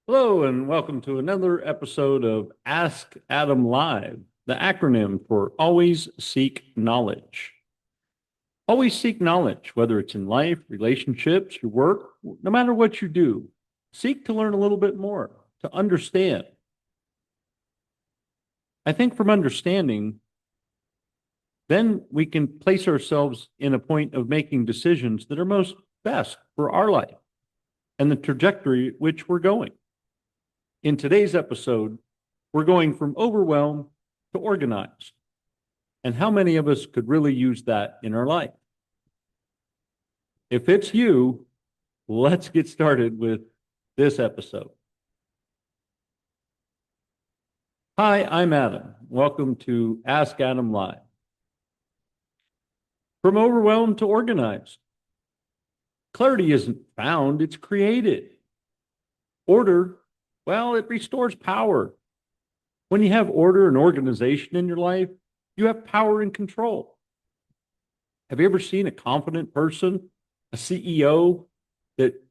Hello, and welcome to another episode of Ask Adam Live, the acronym for Always Seek Knowledge. Always seek knowledge, whether it's in life, relationships, your work, no matter what you do. Seek to learn a little bit more, to understand. I think from understanding, then we can place ourselves in a point of making decisions that are most best for our life and the trajectory at which we're going. In today's episode, we're going from overwhelmed to organized. And how many of us could really use that in our life? If it's you, let's get started with this episode. Hi, I'm Adam. Welcome to Ask Adam Live. From overwhelmed to organized. Clarity isn't found, it's created. Order, well, it restores power. When you have order and organization in your life, you have power and control. Have you ever seen a confident person, a CEO that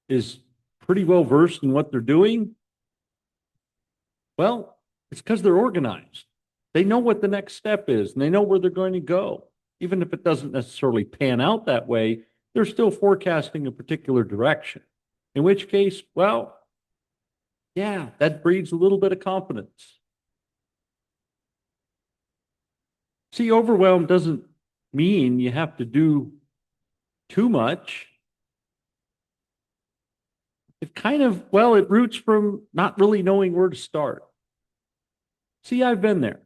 is pretty well versed in what they're doing? Well, it's because they're organized. They know what the next step is and they know where they're going to go. Even if it doesn't necessarily pan out that way, they're still forecasting a particular direction. In which case, well, yeah, that breeds a little bit of confidence. See, overwhelm doesn't mean you have to do too much. It kind of, well, it roots from not really knowing where to start. See, I've been there.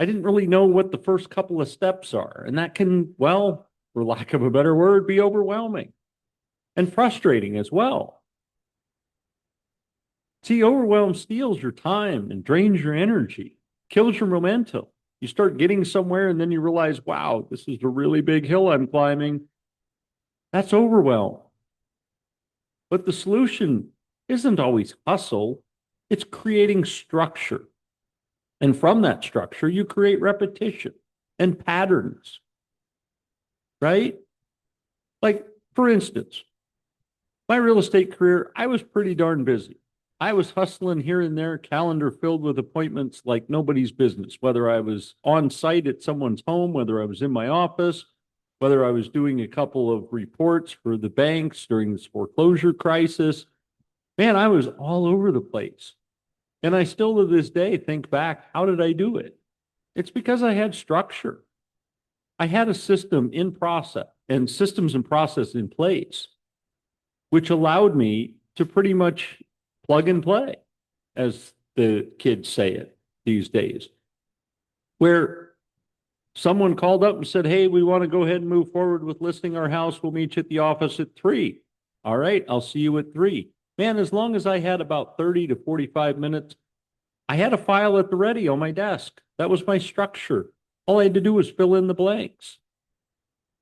I didn't really know what the first couple of steps are. And that can, well, for lack of a better word, be overwhelming and frustrating as well. See, overwhelm steals your time and drains your energy, kills your momentum. You start getting somewhere and then you realize, wow, this is a really big hill I'm climbing. That's overwhelm. But the solution isn't always hustle, it's creating structure. And from that structure, you create repetition and patterns, right? Like, for instance, my real estate career, I was pretty darn busy. I was hustling here and there, calendar filled with appointments like nobody's business, whether I was on site at someone's home, whether I was in my office, whether I was doing a couple of reports for the banks during this foreclosure crisis. Man, I was all over the place. And I still to this day think back, how did I do it? It's because I had structure. I had a system in process and systems and process in place, which allowed me to pretty much plug and play, as the kids say it these days, where someone called up and said, hey, we want to go ahead and move forward with listing our house. We'll meet you at the office at 3. All right, I'll see you at 3. Man, as long as I had about 30 to 45 minutes, I had a file at the ready on my desk. That was my structure. All I had to do was fill in the blanks.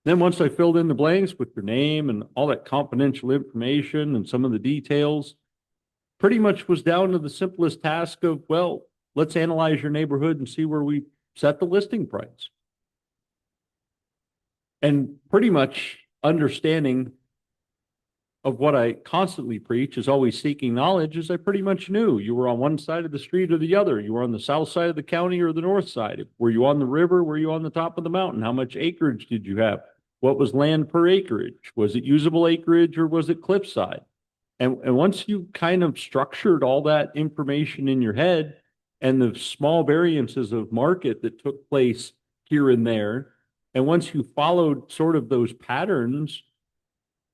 Then once I filled in the blanks with your name and all that confidential information and some of the details, pretty much was down to the simplest task of, well, let's analyze your neighborhood and see where we set the listing price. And pretty much understanding of what I constantly preach is always seeking knowledge, as I pretty much knew you were on one side of the street or the other. You were on the south side of the county or the north side. Were you on the river? Were you on the top of the mountain? How much acreage did you have? What was land per acreage? Was it usable acreage or was it cliffside? And once you kind of structured all that information in your head and the small variances of market that took place here and there, and once you followed sort of those patterns,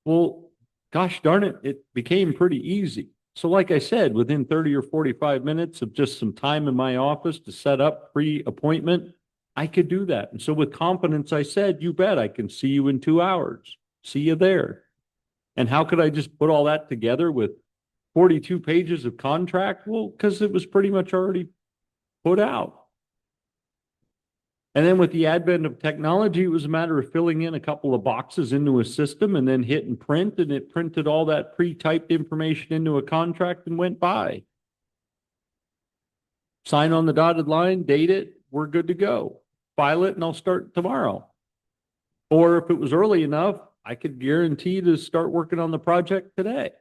well, gosh darn it, it became pretty easy. So, like I said, within 30 or 45 minutes of just some time in my office to set up pre-appointment, I could do that. And so, with confidence, I said, you bet, I can see you in 2 hours. See you there. And how could I just put all that together with 42 pages of contract? Well, because it was pretty much already put out. And then with the advent of technology, it was a matter of filling in a couple of boxes into a system and then hit and print, and it printed all that pre-typed information into a contract and went by. Sign on the dotted line, date it, we're good to go. File it, and I'll start tomorrow. Or if it was early enough, I could guarantee to start working on the project today.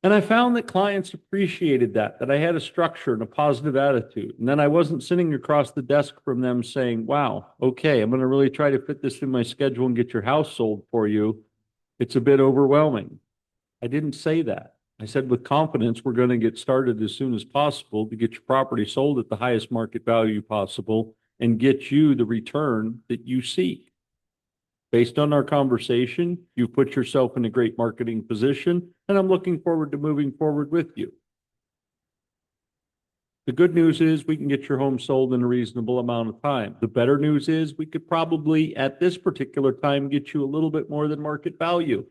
And I found that clients appreciated that I had a structure and a positive attitude. And then I wasn't sitting across the desk from them saying, wow, okay, I'm going to really try to fit this in my schedule and get your house sold for you. It's a bit overwhelming. I didn't say that. I said, with confidence, we're going to get started as soon as possible to get your property sold at the highest market value possible and get you the return that you seek. Based on our conversation, you've put yourself in a great marketing position, and I'm looking forward to moving forward with you. The good news is we can get your home sold in a reasonable amount of time. The better news is we could probably, at this particular time, get you a little bit more than market value.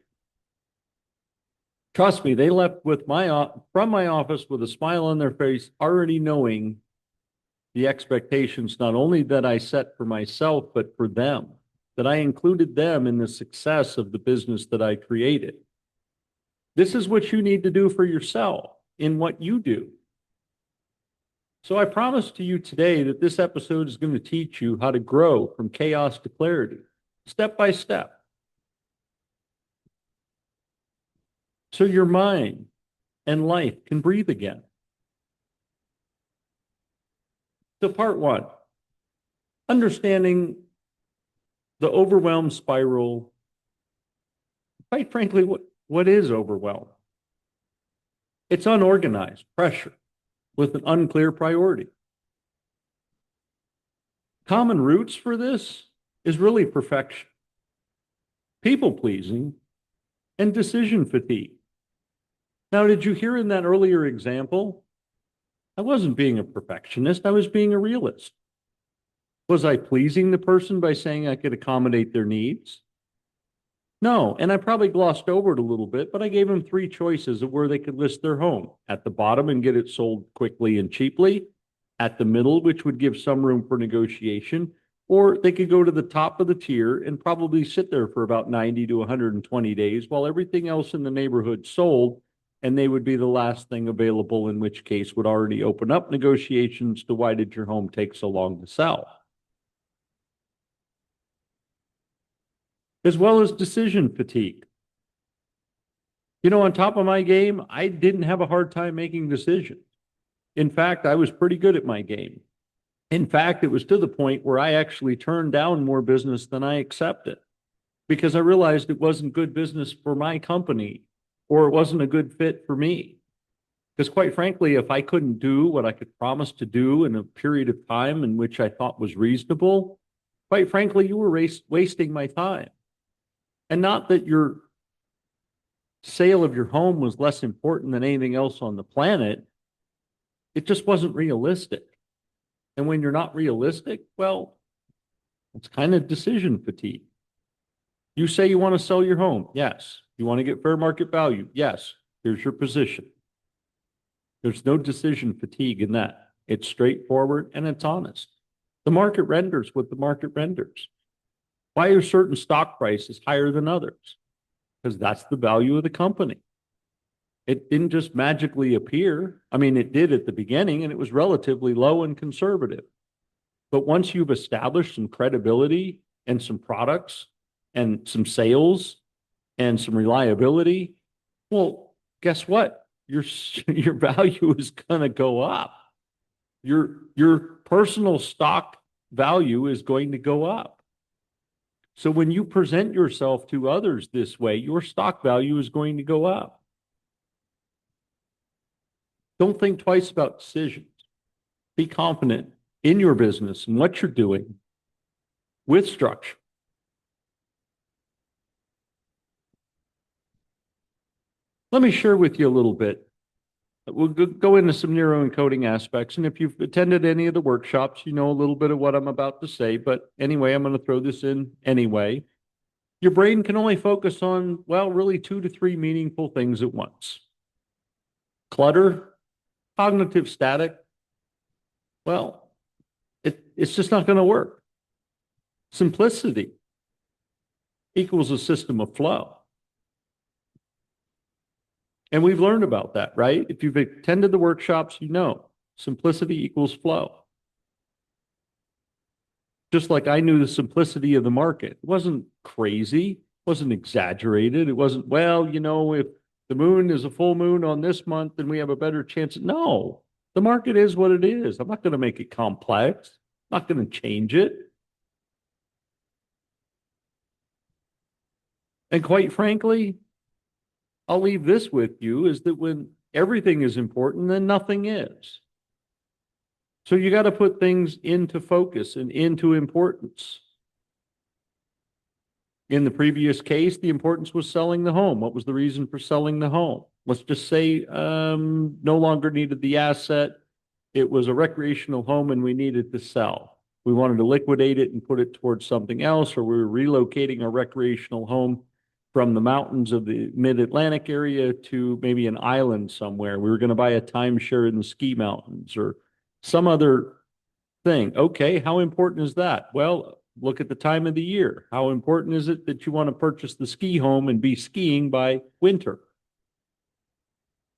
Trust me, they left with from my office with a smile on their face, already knowing the expectations not only that I set for myself, but for them, that I included them in the success of the business that I created. This is what you need to do for yourself in what you do. So I promise to you today that this episode is going to teach you how to grow from chaos to clarity, step by step. So your mind and life can breathe again. So part one, understanding the overwhelm spiral. Quite frankly, what is overwhelm? It's unorganized pressure with an unclear priority. Common roots for this is really perfection, people pleasing, and decision fatigue. Now, did you hear in that earlier example? I wasn't being a perfectionist, I was being a realist. Was I pleasing the person by saying I could accommodate their needs? No, and I probably glossed over it a little bit, but I gave them three choices of where they could list their home. At the bottom and get it sold quickly and cheaply, at the middle, which would give some room for negotiation, or they could go to the top of the tier and probably sit there for about 90 to 120 days while everything else in the neighborhood sold, and they would be the last thing available, in which case would already open up negotiations to why did your home take so long to sell? As well as decision fatigue. You know, on top of my game, I didn't have a hard time making decisions. In fact, I was pretty good at my game. In fact, it was to the point where I actually turned down more business than I accepted because I realized it wasn't good business for my company or it wasn't a good fit for me. Because quite frankly, if I couldn't do what I could promise to do in a period of time in which I thought was reasonable, quite frankly, you were wasting my time. And not that your sale of your home was less important than anything else on the planet. It just wasn't realistic. And when you're not realistic, well, it's kind of decision fatigue. You say you want to sell your home. Yes. You want to get fair market value. Yes. Here's your position. There's no decision fatigue in that. It's straightforward and it's honest. The market renders what the market renders. Why are certain stock prices higher than others? Because that's the value of the company. It didn't just magically appear. I mean, it did at the beginning, and it was relatively low and conservative. But once you've established some credibility and some products and some sales and some reliability, well, guess what? Your value is going to go up. Your personal stock value is going to go up. So when you present yourself to others this way, your stock value is going to go up. Don't think twice about decisions. Be confident in your business and what you're doing with structure. Let me share with you a little bit. We'll go into some neuroencoding aspects. And if you've attended any of the workshops, you know a little bit of what I'm about to say. But anyway, I'm going to throw this in anyway. Your brain can only focus on, well, really 2 to 3 meaningful things at once. Clutter, cognitive static, well, it's just not going to work. Simplicity equals a system of flow. And we've learned about that, right? If you've attended the workshops, you know simplicity equals flow. Just like I knew the simplicity of the market. It wasn't crazy, it wasn't exaggerated. It wasn't, well, you know, if the moon is a full moon on this month and we have a better chance. No, the market is what it is. I'm not going to make it complex. I'm not going to change it. And quite frankly, I'll leave this with you is that when everything is important, then nothing is. So you got to put things into focus and into importance. In the previous case, the importance was selling the home. What was the reason for selling the home? Let's just say no longer needed the asset. It was a recreational home and we needed to sell. We wanted to liquidate it and put it towards something else, or we were relocating a recreational home from the mountains of the mid-Atlantic area to maybe an island somewhere. We were going to buy a timeshare in the ski mountains or some other thing. Okay, how important is that? Well, look at the time of the year. How important is it that you want to purchase the ski home and be skiing by winter?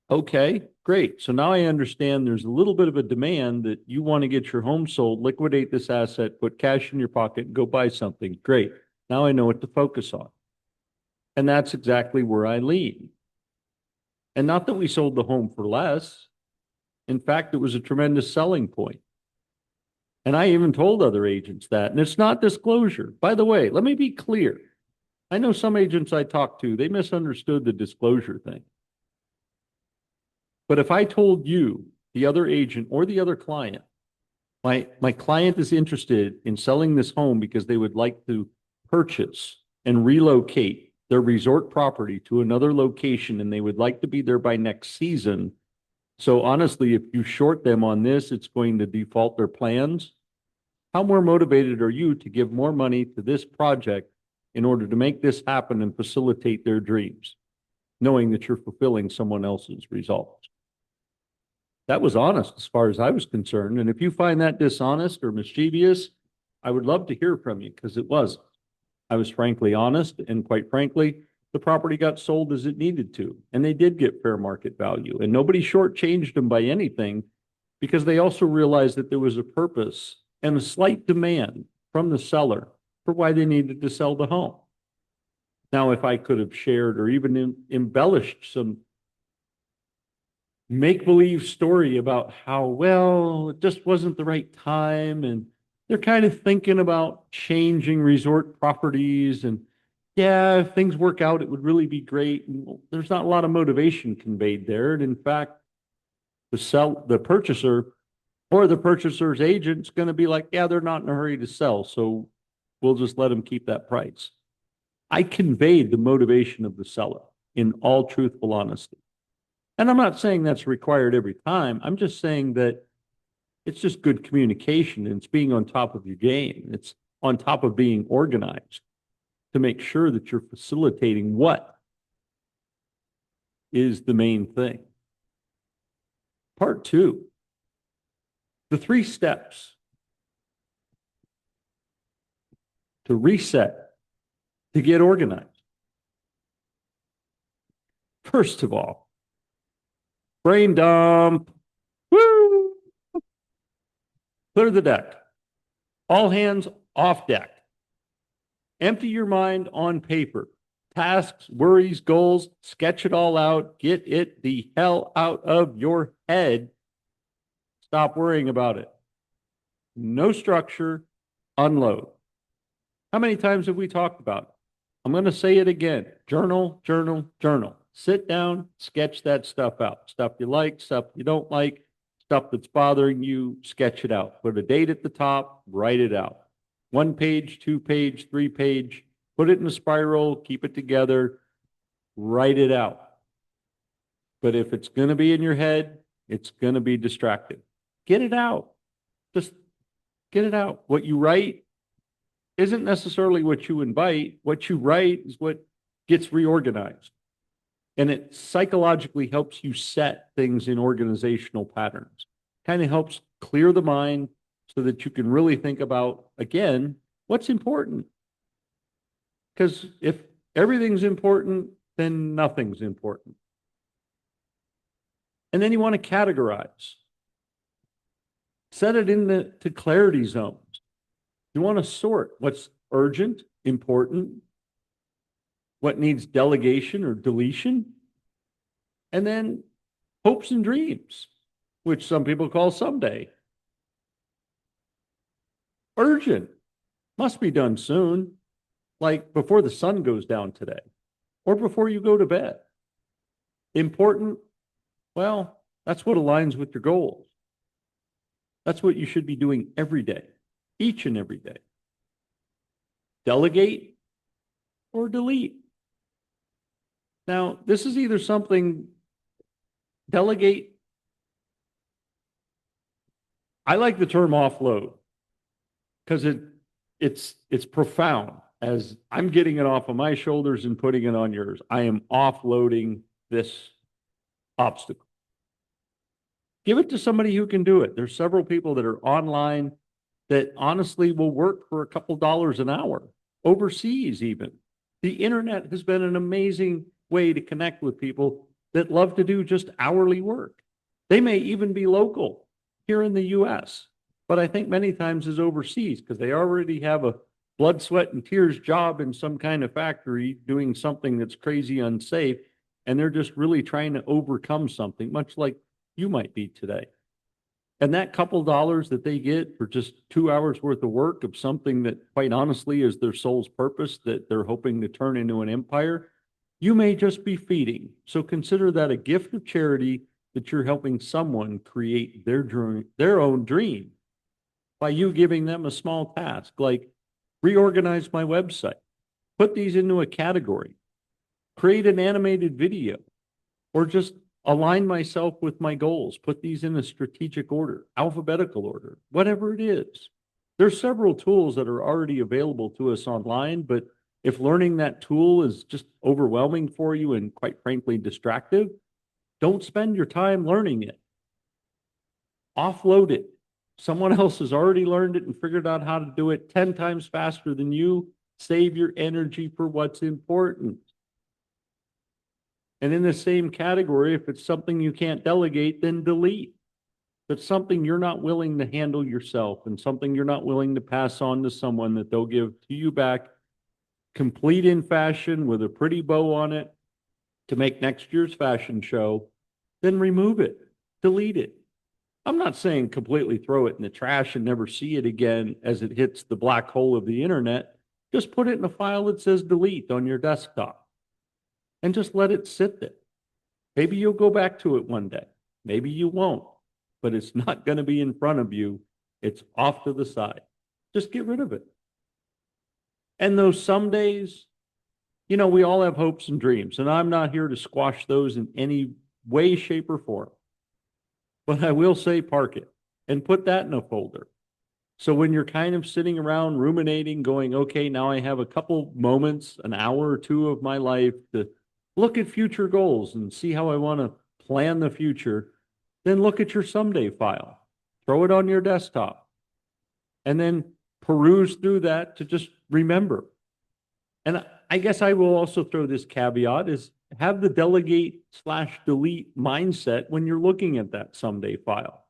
Okay, great. So now I understand there's a little bit of a demand that you want to get your home sold, liquidate this asset, put cash in your pocket, and go buy something. Great. Now I know what to focus on. And that's exactly where I lean. And not that we sold the home for less. In fact, it was a tremendous selling point. And I even told other agents that. And it's not disclosure. By the way, let me be clear. I know some agents I talked to, they misunderstood the disclosure thing. But if I told you, the other agent or the other client, my client is interested in selling this home because they would like to purchase and relocate their resort property to another location and they would like to be there by next season. So honestly, if you short them on this, it's going to default their plans. How more motivated are you to give more money to this project in order to make this happen and facilitate their dreams, knowing that you're fulfilling someone else's results? That was honest as far as I was concerned. And if you find that dishonest or mischievous, I would love to hear from you because it wasn't. I was frankly honest, and quite frankly, the property got sold as it needed to, and they did get fair market value. And nobody shortchanged them by anything because they also realized that there was a purpose and a slight demand from the seller for why they needed to sell the home. Now, if I could have shared or even embellished some make-believe story about how, well, it just wasn't the right time and they're kind of thinking about changing resort properties and yeah, if things work out, it would really be great. And there's not a lot of motivation conveyed there. And in fact, the purchaser or the purchaser's agent's going to be like, yeah, they're not in a hurry to sell. So we'll just let them keep that price. I conveyed the motivation of the seller in all truthful honesty. And I'm not saying that's required every time. I'm just saying that it's just good communication and it's being on top of your game. It's on top of being organized to make sure that you're facilitating what is the main thing. Part two, the 3 steps to reset, to get organized. First of all, brain dump. Woo! Clear the deck. All hands off deck. Empty your mind on paper. Tasks, worries, goals, sketch it all out. Get it the hell out of your head. Stop worrying about it. No structure, unload. How many times have we talked about it? I'm going to say it again. Journal, journal, journal. Sit down, sketch that stuff out. Stuff you like, stuff you don't like, stuff that's bothering you, sketch it out. Put a date at the top, write it out. 1 page, 2 page, 3 page, put it in a spiral, keep it together, write it out. But if it's going to be in your head, it's going to be distracted. Get it out. Just get it out. What you write isn't necessarily what you invite. What you write is what gets reorganized. And it psychologically helps you set things in organizational patterns. Kind of helps clear the mind so that you can really think about, again, what's important. Because if everything's important, then nothing's important. And then you want to categorize. Set it into clarity zones. You want to sort what's urgent, important, what needs delegation or deletion, And then hopes and dreams, which some people call someday. Urgent, must be done soon, like before the sun goes down today or before you go to bed. Important, well, that's what aligns with your goals. That's what you should be doing every day, each and every day. Delegate or delete. Now, this is either something, delegate. I like the term offload because it's profound. As I'm getting it off of my shoulders and putting it on yours, I am offloading this obstacle. Give it to somebody who can do it. There's several people that are online that honestly will work for a couple dollars an hour, overseas even. The internet has been an amazing way to connect with people that love to do just hourly work. They may even be local here in the US, but I think many times is overseas because they already have a blood, sweat, and tears job in some kind of factory doing something that's crazy unsafe. And they're just really trying to overcome something, much like you might be today. And that couple dollars that they get for just 2 hours worth of work of something that quite honestly is their soul's purpose that they're hoping to turn into an empire, you may just be feeding. So consider that a gift of charity that you're helping someone create their own dream by you giving them a small task like reorganize my website, put these into a category, create an animated video, or just align myself with my goals, put these in a strategic order, alphabetical order, whatever it is. There's several tools that are already available to us online, but if learning that tool is just overwhelming for you and quite frankly distractive, don't spend your time learning it. Offload it. Someone else has already learned it and figured out how to do it 10 times faster than you. Save your energy for what's important. And in the same category, if it's something you can't delegate, then delete. If it's something you're not willing to handle yourself and something you're not willing to pass on to someone that they'll give to you back, complete in fashion with a pretty bow on it to make next year's fashion show, then remove it, delete it. I'm not saying completely throw it in the trash and never see it again as it hits the black hole of the internet. Just put it in a file that says delete on your desktop and just let it sit there. Maybe you'll go back to it one day. Maybe you won't, but it's not going to be in front of you. It's off to the side. Just get rid of it. And those some days, you know, we all have hopes and dreams, and I'm not here to squash those in any way, shape, or form. But I will say park it and put that in a folder. So when you're kind of sitting around ruminating, going, okay, now I have a couple moments, an hour or two of my life to look at future goals and see how I want to plan the future, then look at your someday file, throw it on your desktop, and then peruse through that to just remember. And I guess I will also throw this caveat is have the delegate/delete mindset when you're looking at that someday file.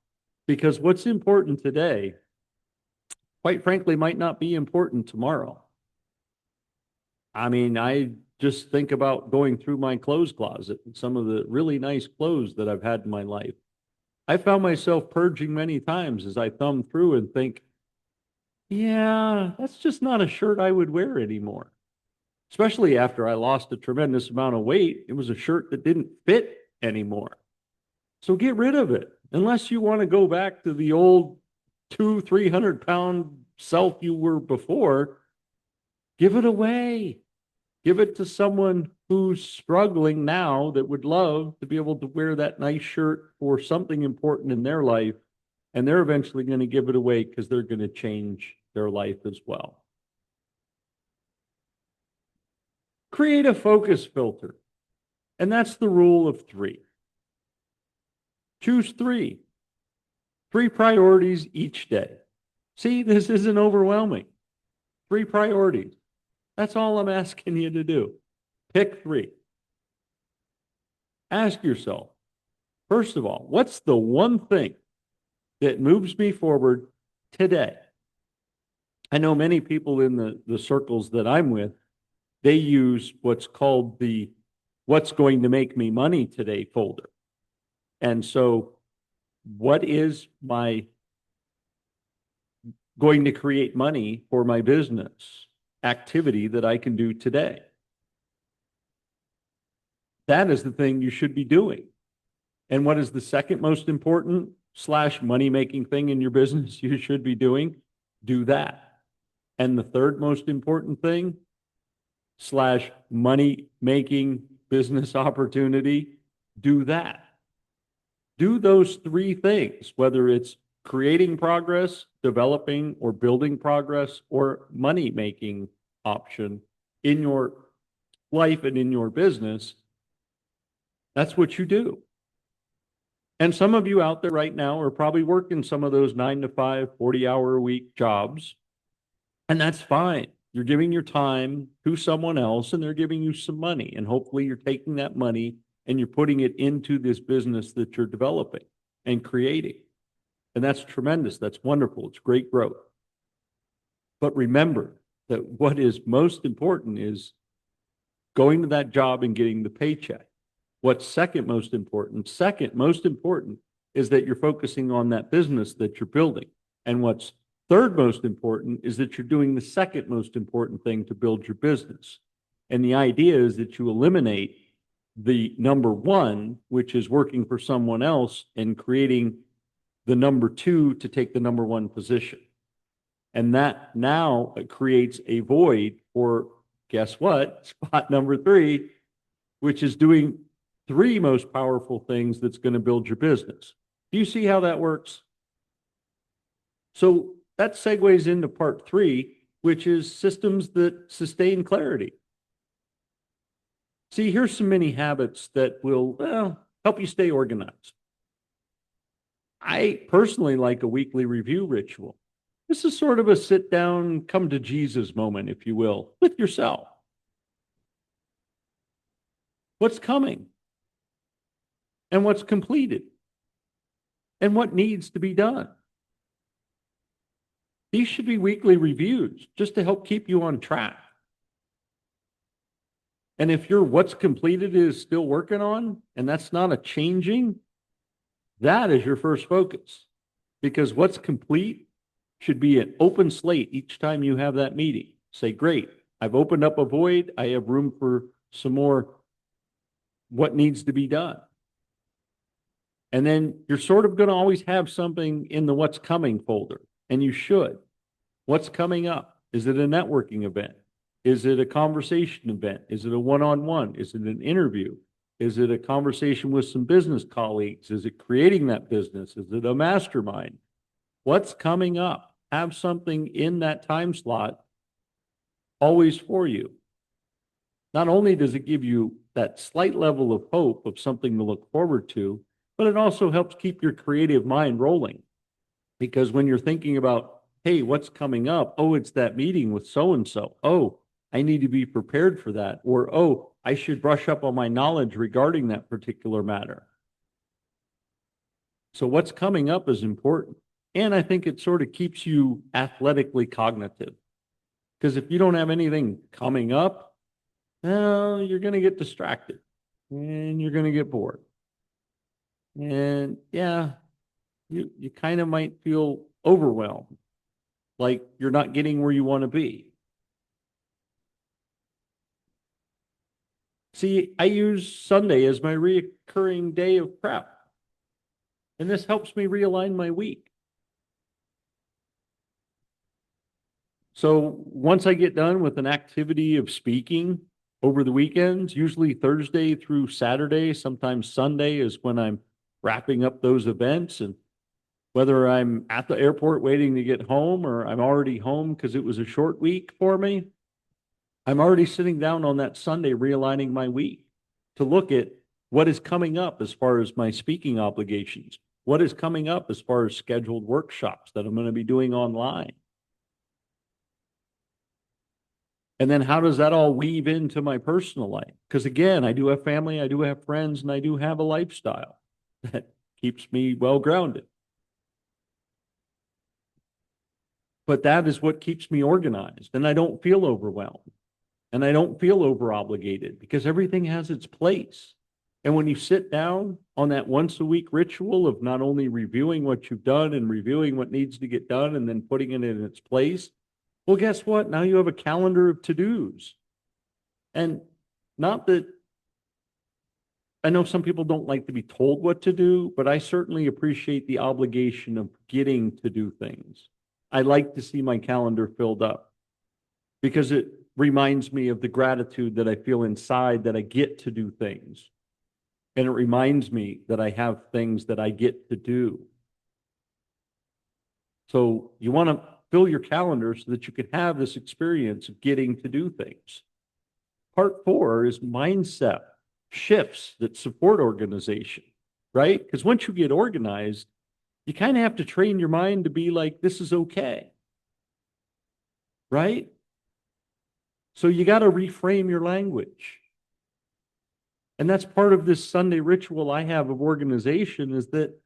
Because what's important today, quite frankly, might not be important tomorrow. I mean, I just think about going through my clothes closet and some of the really nice clothes that I've had in my life. I found myself purging many times as I thumb through and think, yeah, that's just not a shirt I would wear anymore. Especially after I lost a tremendous amount of weight, it was a shirt that didn't fit anymore. So get rid of it. Unless you want to go back to the old 200-300 pound self you were before, give it away. Give it to someone who's struggling now that would love to be able to wear that nice shirt for something important in their life. And they're eventually going to give it away because they're going to change their life as well. Create a focus filter. And that's the rule of 3. Choose 3. 3 priorities each day. See, this isn't overwhelming. 3 priorities. That's all I'm asking you to do. Pick 3. Ask yourself, first of all, what's the one thing that moves me forward today? I know many people in the circles that I'm with, they use what's called the what's going to make me money today folder. And so what is my going to create money for my business activity that I can do today? That is the thing you should be doing. And what is the second most important / money making thing in your business you should be doing? Do that. And the third most important thing / money making business opportunity, do that. Do those three things, whether it's creating progress, developing or building progress, or money making option in your life and in your business. That's what you do. And some of you out there right now are probably working some of those 9 to 5, 40-hour a week jobs. And that's fine. You're giving your time to someone else and they're giving you some money. And hopefully you're taking that money and you're putting it into this business that you're developing and creating. And that's tremendous. That's wonderful. It's great growth. But remember that what is most important is going to that job and getting the paycheck. What's second most important? Second most important is that you're focusing on that business that you're building. And what's third most important is that you're doing the second most important thing to build your business. And the idea is that you eliminate the number one, which is working for someone else, and creating the number two to take the number one position. And that now creates a void for, guess what? Spot number three, which is doing three most powerful things that's going to build your business. Do you see how that works? So that segues into part three, which is systems that sustain clarity. See, here's some mini habits that will help you stay organized. I personally like a weekly review ritual. This is sort of a sit down, come to Jesus moment, if you will, with yourself. What's coming? And what's completed? And what needs to be done? These should be weekly reviews just to help keep you on track. And if your what's completed is still working on, and that's not a changing, that is your first focus. Because what's complete should be an open slate each time you have that meeting. Say, great, I've opened up a void. I have room for some more what needs to be done. And then you're sort of going to always have something in the what's coming folder, and you should. What's coming up? Is it a networking event? Is it a conversation event? Is it a one-on-one? Is it an interview? Is it a conversation with some business colleagues? Is it creating that business? Is it a mastermind? What's coming up? Have something in that time slot always for you. Not only does it give you that slight level of hope of something to look forward to, but it also helps keep your creative mind rolling. Because when you're thinking about, hey, what's coming up? Oh, it's that meeting with so-and-so. Oh, I need to be prepared for that. Or, oh, I should brush up on my knowledge regarding that particular matter. So what's coming up is important. And I think it sort of keeps you athletically cognitive. Because if you don't have anything coming up, well, you're going to get distracted and you're going to get bored. And yeah, you kind of might feel overwhelmed, like you're not getting where you want to be. See, I use Sunday as my recurring day of prep. And this helps me realign my week. So once I get done with an activity of speaking over the weekends, usually Thursday through Saturday, sometimes Sunday is when I'm wrapping up those events. And whether I'm at the airport waiting to get home or I'm already home because it was a short week for me, I'm already sitting down on that Sunday realigning my week to look at what is coming up as far as my speaking obligations, what is coming up as far as scheduled workshops that I'm going to be doing online. And then how does that all weave into my personal life? Because again, I do have family, I do have friends, and I do have a lifestyle that keeps me well grounded. But that is what keeps me organized, and I don't feel overwhelmed. and I don't feel over obligated because everything has its place. And when you sit down on that once a week ritual of not only reviewing what you've done and reviewing what needs to get done and then putting it in its place, well, guess what? Now you have a calendar of to-dos. And not that I know some people don't like to be told what to do, but I certainly appreciate the obligation of getting to do things. I like to see my calendar filled up because it reminds me of the gratitude that I feel inside that I get to do things. And it reminds me that I have things that I get to do. So you want to fill your calendar so that you can have this experience of getting to do things. Part 4 is mindset shifts that support organization, right? Because once you get organized, you kind of have to train your mind to be like, this is okay, right? So you got to reframe your language. And that's part of this Sunday ritual I have of organization is that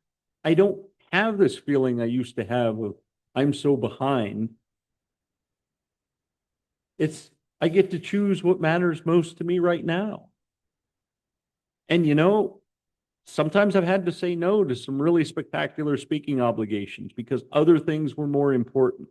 I don't have this feeling I used to have of I'm so behind. I get to choose what matters most to me right now. And sometimes I've had to say no to some really spectacular speaking obligations because other things were more important.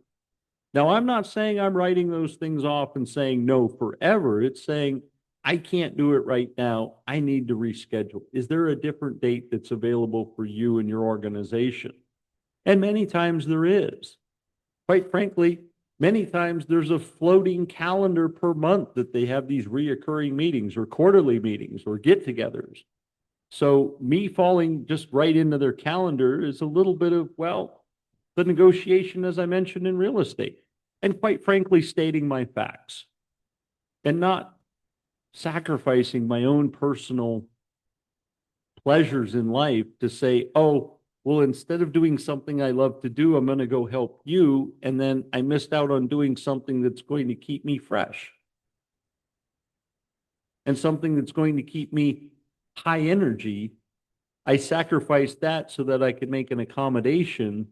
Now, I'm not saying I'm writing those things off and saying no forever. It's saying, I can't do it right now. I need to reschedule. Is there a different date that's available for you and your organization? And many times there is. Quite frankly, many times there's a floating calendar per month that they have these reoccurring meetings or quarterly meetings or get-togethers. So me falling just right into their calendar is a little bit of, well, the negotiation, as I mentioned, in real estate. And quite frankly, stating my facts and not sacrificing my own personal pleasures in life to say, oh, well, instead of doing something I love to do, I'm going to go help you. And then I missed out on doing something that's going to keep me fresh and something that's going to keep me high energy. I sacrificed that so that I could make an accommodation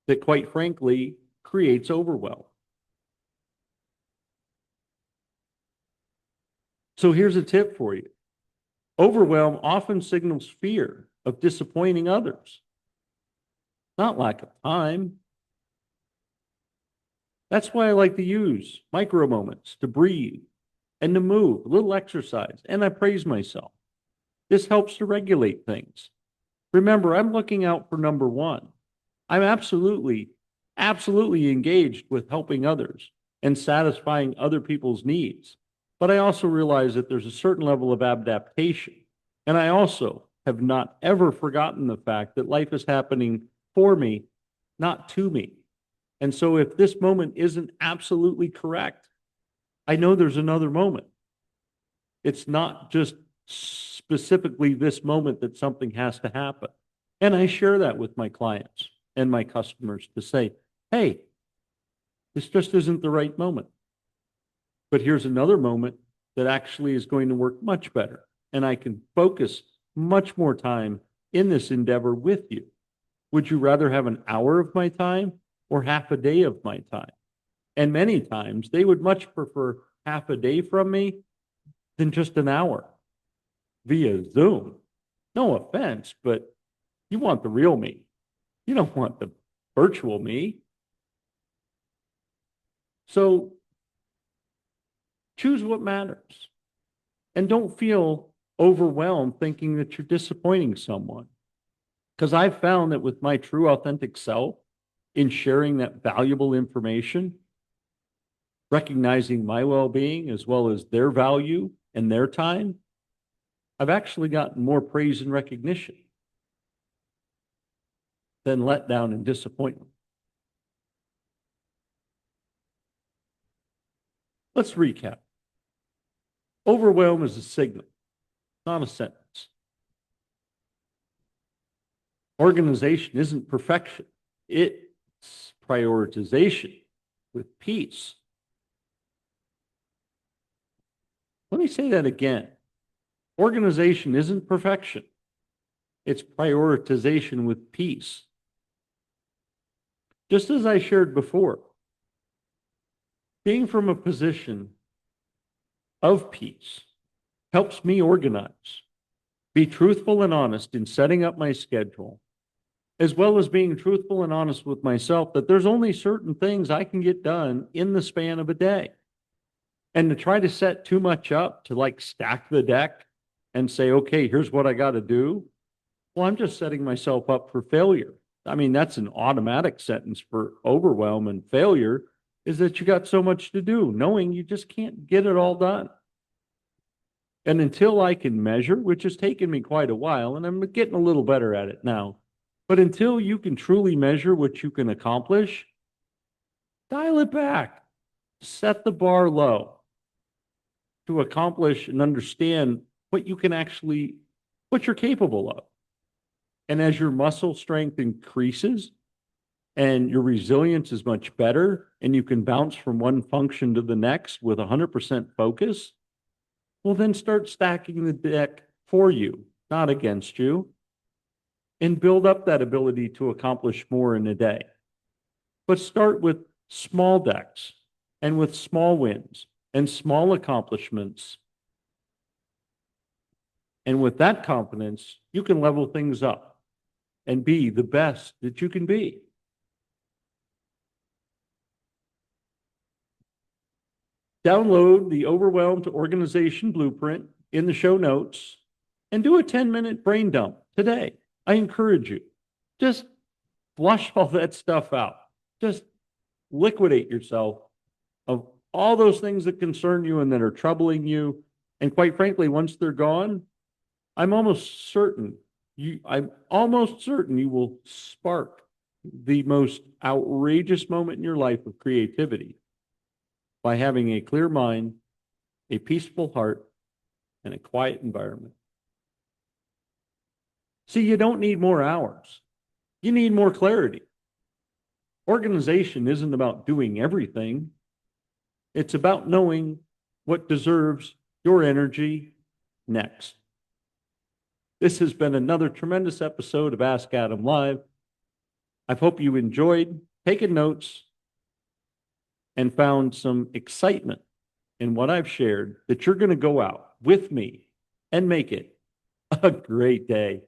that, quite frankly, creates overwhelm. So here's a tip for you. Overwhelm often signals fear of disappointing others, not lack of time. That's why I like to use micro moments to breathe and to move, a little exercise, and I praise myself. This helps to regulate things. Remember, I'm looking out for number one. I'm absolutely engaged with helping others and satisfying other people's needs. But I also realize that there's a certain level of adaptation. And I also have not ever forgotten the fact that life is happening for me, not to me. And so if this moment isn't absolutely correct, I know there's another moment. It's not just specifically this moment that something has to happen. And I share that with my clients and my customers to say, hey, this just isn't the right moment. But here's another moment that actually is going to work much better. And I can focus much more time in this endeavor with you. Would you rather have an hour of my time or half a day of my time? And many times they would much prefer half a day from me than just an hour via Zoom. No offense, but you want the real me. You don't want the virtual me. So choose what matters. And don't feel overwhelmed thinking that you're disappointing someone. Because I've found that with my true authentic self, in sharing that valuable information, recognizing my well-being as well as their value and their time, I've actually gotten more praise and recognition than letdown and disappointment. Let's recap. Overwhelm is a signal, not a sentence. Organization isn't perfection. It's prioritization with peace. Let me say that again. Organization isn't perfection. It's prioritization with peace. Just as I shared before, being from a position of peace, helps me organize, be truthful and honest in setting up my schedule, as well as being truthful and honest with myself that there's only certain things I can get done in the span of a day. And to try to set too much up to like stack the deck and say, okay, here's what I got to do. Well, I'm just setting myself up for failure. I mean, that's an automatic sentence for overwhelm and failure is that you got so much to do, knowing you just can't get it all done. And until I can measure, which has taken me quite a while, and I'm getting a little better at it now, but until you can truly measure what you can accomplish, dial it back, set the bar low to accomplish and understand what you can actually, what you're capable of. And as your muscle strength increases and your resilience is much better, and you can bounce from one function to the next with 100% focus, well, then start stacking the deck for you, not against you, and build up that ability to accomplish more in a day. But start with small decks and with small wins and small accomplishments. And with that confidence, you can level things up and be the best that you can be. Download the Overwhelm to Organization Blueprint in the show notes and do a 10-minute brain dump today. I encourage you. Just flush all that stuff out. Just liquidate yourself of all those things that concern you and that are troubling you. And quite frankly, once they're gone, I'm almost certain you will spark the most outrageous moment in your life of creativity by having a clear mind, a peaceful heart, and a quiet environment. See, you don't need more hours. You need more clarity. Organization isn't about doing everything. It's about knowing what deserves your energy next. This has been another tremendous episode of Ask Adam Live. I hope you enjoyed taking notes and found some excitement in what I've shared, that you're going to go out with me and make it a great day.